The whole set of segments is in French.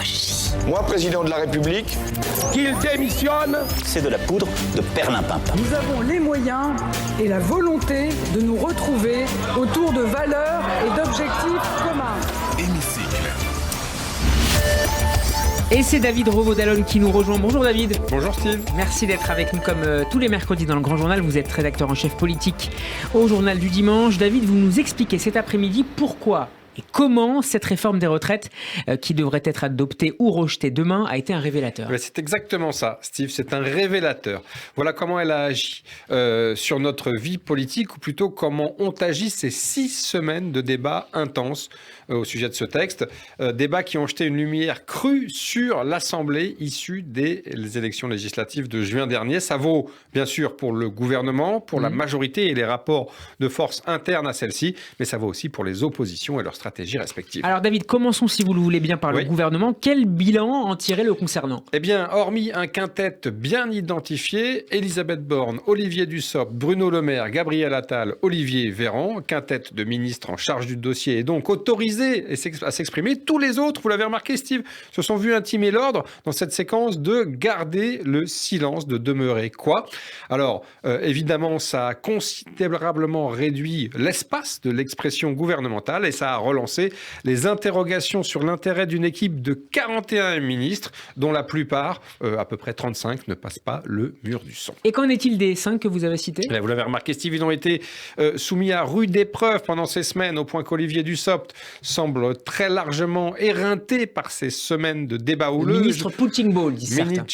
démagogie. Moi, président de la République, qu'il démissionne. C'est de la poudre de perlimpinpin. Nous avons les moyens et la volonté de nous retrouver autour de valeurs et d'objectifs communs. Hémicycle. Et c'est David Revaud-Dallon qui nous rejoint. Bonjour David. Bonjour Steve. Merci d'être avec nous comme tous les mercredis dans le Grand Journal. Vous êtes rédacteur en chef politique au Journal du Dimanche. David, vous nous expliquez cet après-midi pourquoi et comment cette réforme des retraites qui devrait être adoptée ou rejetée demain a été un révélateur. C'est exactement ça, Steve, c'est un révélateur. Voilà comment elle a agi sur notre vie politique, ou plutôt comment ont agi ces 6 semaines de débats intenses au sujet de ce texte. Débats qui ont jeté une lumière crue sur l'Assemblée issue des élections législatives de juin dernier. Ça vaut bien sûr pour le gouvernement, pour la majorité et les rapports de force internes à celle-ci, mais ça vaut aussi pour les oppositions et leurs stratégies respectives. Alors David, commençons si vous le voulez bien par le gouvernement. Quel bilan en tirer le concernant ? Eh bien, hormis un quintet bien identifié, Elisabeth Borne, Olivier Dussopt, Bruno Le Maire, Gabriel Attal, Olivier Véran, quintet de ministres en charge du dossier et donc autorisés à s'exprimer, tous les autres, vous l'avez remarqué Steve, se sont vus intimer l'ordre dans cette séquence de garder le silence, de demeurer quoi. Alors, évidemment, ça a considérablement réduit l'espace de l'expression gouvernementale et ça a relancé les interrogations sur l'intérêt d'une équipe de 41 ministres, dont la plupart, à peu près 35, ne passent pas le mur du son. Et qu'en est-il des 5 que vous avez cités ? Vous l'avez remarqué, Steve, ils ont été soumis à rude épreuve pendant ces semaines, au point qu'Olivier Dussopt semble très largement éreinté par ces semaines de débats houleux. Ministre punching ball, disent certains.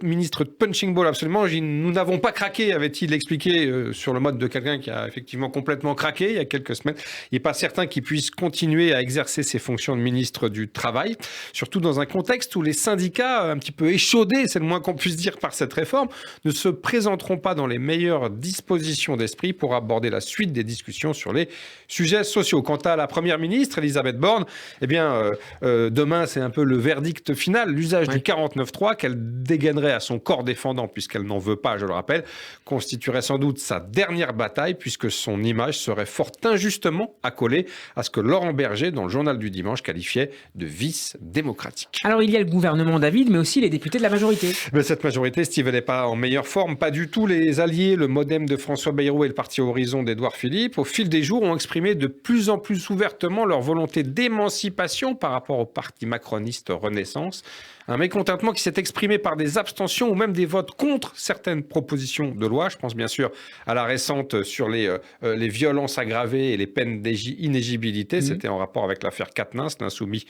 Ministre punching ball, absolument. Nous n'avons pas craqué, avait-il expliqué sur le mode de quelqu'un qui a effectivement complètement craqué il y a quelques semaines. Il n'est pas certain qu'il puisse continuer à exercer ses fonctions de ministre du Travail, surtout dans un contexte où les syndicats, un petit peu échaudés, c'est le moins qu'on puisse dire par cette réforme, ne se présenteront pas dans les meilleures dispositions d'esprit pour aborder la suite des discussions sur les sujets sociaux. Quant à la Première ministre, Elisabeth Borne, eh bien, demain, c'est un peu le verdict final. L'usage du 49.3 qu'elle dégainerait à son corps défendant, puisqu'elle n'en veut pas, je le rappelle, constituerait sans doute sa dernière bataille, puisque son image serait fort injustement accolée à ce que Laurent Berger, dans le Journal du Dimanche, qualifiait de vice démocratique. Alors, il y a le gouvernement, David, mais aussi les députés de la majorité. Mais cette majorité, Steve, elle n'est pas en meilleure forme. Pas du tout. Les alliés, le MoDem de François Bayrou et le parti Horizon d'Édouard Philippe, au fil des jours, ont exprimé de plus en plus ouvertement leur volonté d'émancipation par rapport au parti macroniste Renaissance. Un mécontentement qui s'est exprimé par des abstentions ou même des votes contre certaines propositions de loi. Je pense bien sûr à la récente sur les violences aggravées et les peines d'inéligibilité. C'était en rapport avec l'affaire Quatennens, l'insoumis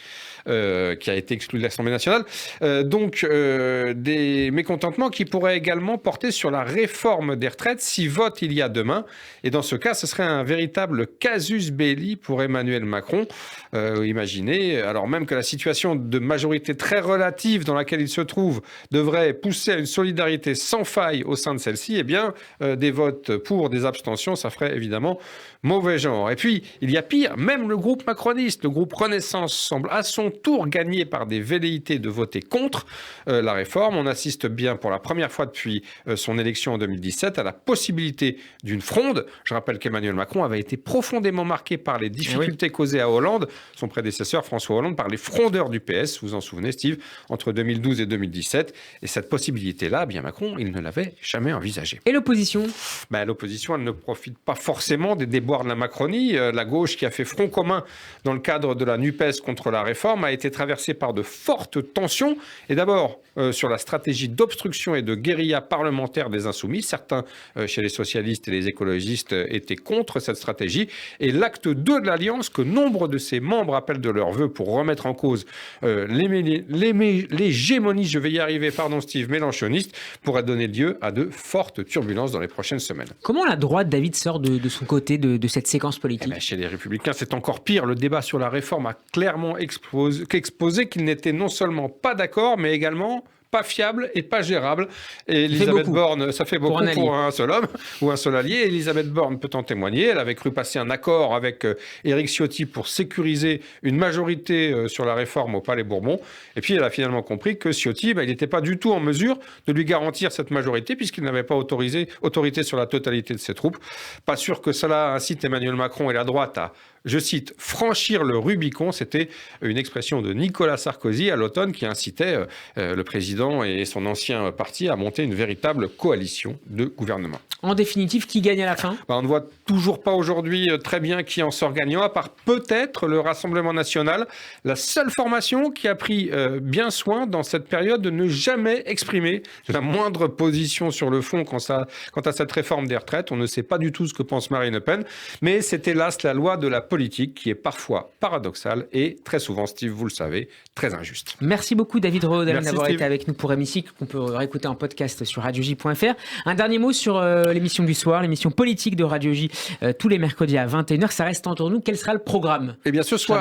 qui a été exclu de l'Assemblée nationale. Donc des mécontentements qui pourraient également porter sur la réforme des retraites si vote il y a demain. Et dans ce cas, ce serait un véritable casus belli pour Emmanuel Macron. Imaginez, alors même que la situation de majorité très relative dans laquelle il se trouve devrait pousser à une solidarité sans faille au sein de celle-ci, eh bien, des votes pour, des abstentions, ça ferait évidemment mauvais genre. Et puis, il y a pire, même le groupe macroniste, le groupe Renaissance, semble à son tour gagné par des velléités de voter contre la réforme. On assiste bien pour la première fois depuis son élection en 2017 à la possibilité d'une fronde. Je rappelle qu'Emmanuel Macron avait été profondément marqué par les difficultés causées à Hollande, son prédécesseur François Hollande, par les frondeurs du PS, vous vous en souvenez Steve, entre 2012 et 2017. Et cette possibilité-là, bien Macron, il ne l'avait jamais envisagée. Et l'opposition ? L'opposition, elle ne profite pas forcément des déboires de la Macronie. La gauche, qui a fait front commun dans le cadre de la NUPES contre la réforme, a été traversée par de fortes tensions. Et d'abord, sur la stratégie d'obstruction et de guérilla parlementaire des Insoumis. Certains, chez les socialistes et les écologistes, étaient contre cette stratégie. Et l'acte 2 de l'Alliance, que nombre de ses membres appellent de leur vœu pour remettre en cause l'hégémonie, je vais y arriver, Steve, mélenchoniste, pourrait donner lieu à de fortes turbulences dans les prochaines semaines. Comment la droite, David, sort de son côté de cette séquence politique ? Chez les Républicains, c'est encore pire. Le débat sur la réforme a clairement exposé qu'ils n'étaient non seulement pas d'accord, mais également pas fiable et pas gérable. Et fait Elisabeth beaucoup. Borne, ça fait beaucoup Pour un un seul homme ou un seul allié. Elisabeth Borne peut en témoigner. Elle avait cru passer un accord avec Éric Ciotti pour sécuriser une majorité sur la réforme au Palais Bourbon. Et puis, elle a finalement compris que Ciotti, il n'était pas du tout en mesure de lui garantir cette majorité puisqu'il n'avait pas autorité sur la totalité de ses troupes. Pas sûr que cela incite Emmanuel Macron et la droite à, je cite, franchir le Rubicon. C'était une expression de Nicolas Sarkozy à l'automne qui incitait le président et son ancien parti à monter une véritable coalition de gouvernement. En définitive, qui gagne à la fin ? On ne voit toujours pas aujourd'hui très bien qui en sort gagnant, à part peut-être le Rassemblement national, la seule formation qui a pris bien soin dans cette période de ne jamais exprimer la moindre position sur le fond quant à cette réforme des retraites. On ne sait pas du tout ce que pense Marine Le Pen, mais c'est hélas la loi de la politique qui est parfois paradoxale et très souvent, Steve, vous le savez, très injuste. Merci beaucoup David Rohodel d'avoir Steve. été avec nous pour Hémicycle, qu'on peut réécouter en podcast sur radioj.fr. Un dernier mot sur l'émission du soir, l'émission politique de Radio J, tous les mercredis à 21h. Ça reste entre nous. Quel sera le programme ? Eh bien, ce soir,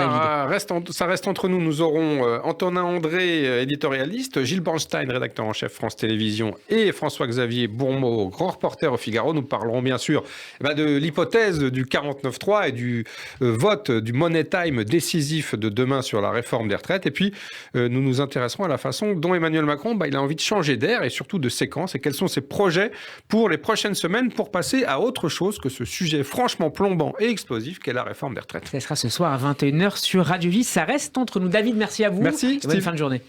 ça reste entre nous. Nous aurons Antonin André, éditorialiste, Gilles Bornstein, rédacteur en chef France Télévisions, et François-Xavier Bourmeau, grand reporter au Figaro. Nous parlerons bien sûr de l'hypothèse du 49.3 et du vote du money time décisif de demain sur la réforme des retraites. Et puis, nous nous intéresserons à la façon dont Emmanuel Macron, il a envie de changer d'air et surtout de séquence, et quels sont ses projets pour les prochaines semaines pour passer à autre chose que ce sujet franchement plombant et explosif qu'est la réforme des retraites. Ça sera ce soir à 21h sur Radio J. Ça reste entre nous. David, merci à vous. Merci, et bonne fin de journée.